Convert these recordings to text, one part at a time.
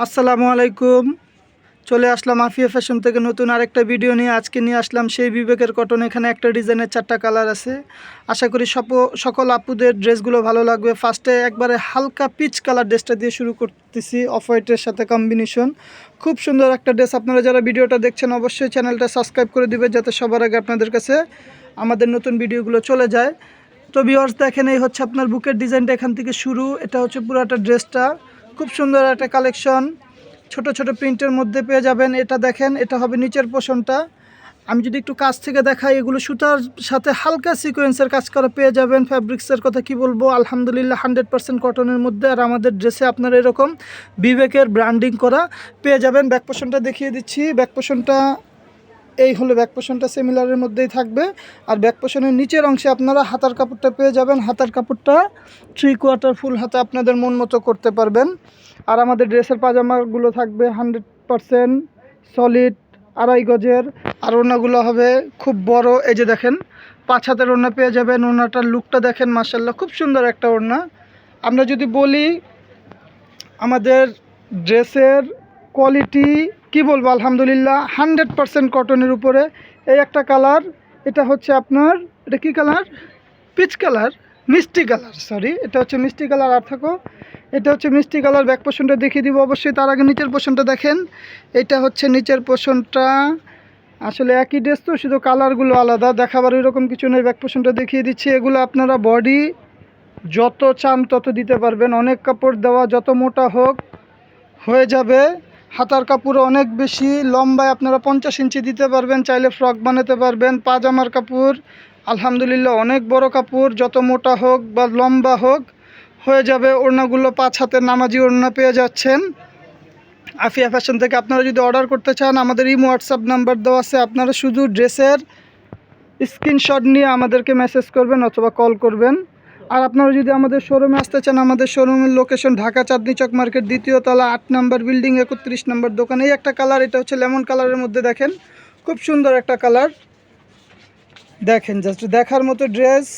আসসালামু আলাইকুম। চলে আসলাম আফিয়া ফ্যাশন থেকে নতুন আরেকটা ভিডিও নিয়ে। আজকে নিয়ে আসলাম সেই বিবেকের কটন। এখানে একটা ডিজাইনের 4টা কালার আছে। আশা করি সকল আপুদের ড্রেসগুলো ভালো লাগবে। ফার্স্টে একবারে হালকা পিচ কালার ড্রেসটা দিয়ে শুরু করতেছি, অফ হোয়াইটের সাথে কম্বিনেশন। খুব সুন্দর একটা ড্রেস। আপনারা যারা ভিডিওটা দেখছেন অবশ্যই চ্যানেলটা সাবস্ক্রাইব করে দিবে, যাতে সবার আগে আপনাদের কাছে আমাদের নতুন ভিডিওগুলো চলে যায়। তো ভিউয়ার্স দেখেন, এই হচ্ছে আপনার বুকের ডিজাইনটা, এখান থেকে শুরু। এটা হচ্ছে পুরাটা ড্রেসটা। খুব সুন্দর একটা কালেকশন, ছোট ছোট প্রিন্টের মধ্যে পেয়ে যাবেন। এটা দেখেন, এটা হবে নিচের পোর্শনটা। আমি যদি একটু কাছ থেকে দেখাই, এগুলো সুতার সাথে হালকা সিকোয়েন্সের কাজ করা পেয়ে যাবেন। ফ্যাব্রিক্সের কথা কি বলবো, আলহামদুলিল্লাহ 100% কটনের মধ্যে। আর আমাদের ড্রেসে আপনারা এরকম বিবেকের ব্র্যান্ডিং করা পেয়ে যাবেন। ব্যাক পোর্শনটা দেখিয়ে দিচ্ছি। ব্যাক পোর্শনটা এই হলো, ব্যাক পোর্শনটা সিমিলারের মধ্যেই থাকবে। আর ব্যাক পোর্শনের নিচের অংশে আপনারা হাতার কাপড়টা পেয়ে যাবেন। হাতার কাপড়টা 3/4 ফুল হাতা আপনাদের মন মতো করতে পারবেন। আর আমাদের ড্রেসের পাজামাগুলো থাকবে 100% সলিড, 2.5 গজের। আর ওড়নাগুলো হবে খুব বড়। এই যে দেখেন, 5 হাতের ওড়না পেয়ে যাবেন। ওড়নাটার লুকটা দেখেন, মাশাআল্লাহ খুব সুন্দর একটা ওড়না। আমরা যদি বলি আমাদের ড্রেসের কোয়ালিটি কি বলবো, আলহামদুলিল্লাহ 100% কটনের উপরে। এই একটা কালার, এটা হচ্ছে আপনার, এটা কি কালার, পিচ কালার, মিষ্টি কালার, সরি, এটা হচ্ছে মিষ্টি কালার। আর থাকো, এটা হচ্ছে মিষ্টি কালার। ব্যাক পোর্শনটা দেখিয়ে দিব অবশ্যই, তার আগে নিচের পোর্শনটা দেখেন। এটা হচ্ছে নিচের পোর্শনটা। আসলে একই ড্রেস তো, শুধু কালারগুলো আলাদা, দেখাবার এরকম কিছু নেই। ব্যাক পোর্শনটা দেখিয়ে দিচ্ছি। এগুলো আপনারা বডি যত চান তত দিতে পারবেন, অনেক কাপড় দেওয়া, যত মোটা হোক হয়ে যাবে। হাতার কাপড় অনেক বেশি, লম্বায় আপনারা 50 ইঞ্চি দিতে পারবেন, চাইলে ফ্রক বানাতে পারবেন। পাজামার কাপড় আলহামদুলিল্লাহ অনেক বড় কাপড়, যত মোটা হোক বা লম্বা হোক হয়ে যাবে। ওড়নাগুলো 5 হাতের নামাজি ওড়না পেয়ে যাচ্ছেন আফিয়া ফ্যাশন থেকে। আপনারা যদি অর্ডার করতে চান, আমাদের ইমো হোয়াটসঅ্যাপ নাম্বার দেওয়া আছে। আপনারা শুধু ড্রেসের স্ক্রিনশট নিয়ে আমাদেরকে মেসেজ করবেন অথবা কল করবেন। আর আপনারা যদি আমাদের শোরুমে আসতে চান, আমাদের শোরুমের লোকেশন ঢাকা চাঁদনী চক মার্কেট, 2য় তলা, 8 নম্বর বিল্ডিং, 31 নম্বর দোকান। এই একটা কালার, এটা হচ্ছে লেমন কালারের মধ্যে, দেখেন খুব সুন্দর একটা কালার। দেখেন, জাস্ট দেখার মতো ড্রেস।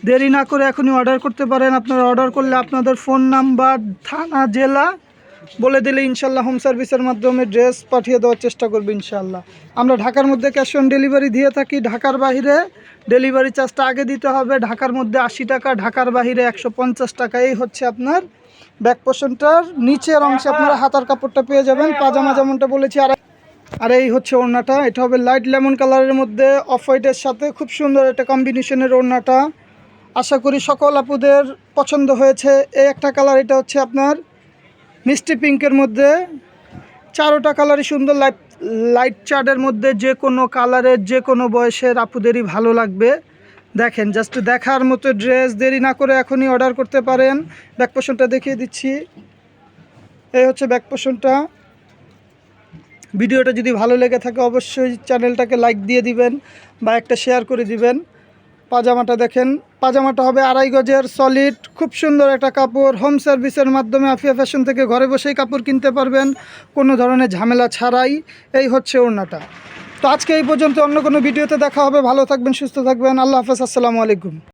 দেরি না করে এখনই অর্ডার করতে পারেন। আপনারা অর্ডার করলে আপনাদের ফোন নাম্বার, থানা, জেলা বলে দিলে ইনশাল্লাহ হোম সার্ভিসের মাধ্যমে ড্রেস পাঠিয়ে দেওয়ার চেষ্টা করবো ইনশাল্লাহ। আমরা ঢাকার মধ্যে ক্যাশ অন ডেলিভারি দিয়ে থাকি। ঢাকার বাইরে ডেলিভারি চার্জটা আগে দিতে হবে। ঢাকার মধ্যে 80 টাকা, ঢাকার বাইরে 150 টাকা। এই হচ্ছে আপনার ব্যাক পোর্শনটার নিচের অংশে আপনারা হাতার কাপড়টা পেয়ে যাবেন, পাজামা যেমনটা বলেছি। আর এই হচ্ছে ওড়নাটা, এটা হবে লাইট লেমন কালারের মধ্যে অফ হোয়াইটের সাথে। খুব সুন্দর একটা কম্বিনেশনের ওড়নাটা। আশা করি সকল আপুদের পছন্দ হয়েছে। এই একটা কালার, এটা হচ্ছে আপনার মিষ্টি পিঙ্কের মধ্যে। 4টা কালারই সুন্দর, লাইট চার্টের মধ্যে। যে কোনো কালারের, যে কোনো বয়সের আপুদেরই ভালো লাগবে। দেখেন, জাস্ট দেখার মতো ড্রেস। দেরি না করে এখনই অর্ডার করতে পারেন। ব্যাক পোর্শনটা দেখিয়ে দিচ্ছি। এই হচ্ছে ব্যাক পোর্শনটা। ভিডিওটা যদি ভালো লেগে থাকে অবশ্যই চ্যানেলটাকে লাইক দিয়ে দিবেন বা একটা শেয়ার করে দিবেন। পাজামাটা দেখেন, পাজামাটা হবে 2.5 গজের সলিড। খুব সুন্দর একটা কাপড়। হোম সার্ভিসের মাধ্যমে আফিয়া ফ্যাশন থেকে ঘরে বসেই কাপড় কিনতে পারবেন, কোনো ধরনের ঝামেলা ছাড়াই। এই হচ্ছে ওড়নাটা। তো আজকে এই পর্যন্ত, অন্য কোনো ভিডিওতে দেখা হবে। ভালো থাকবেন, সুস্থ থাকবেন। আল্লাহ হাফেজ, আসসালামু আলাইকুম।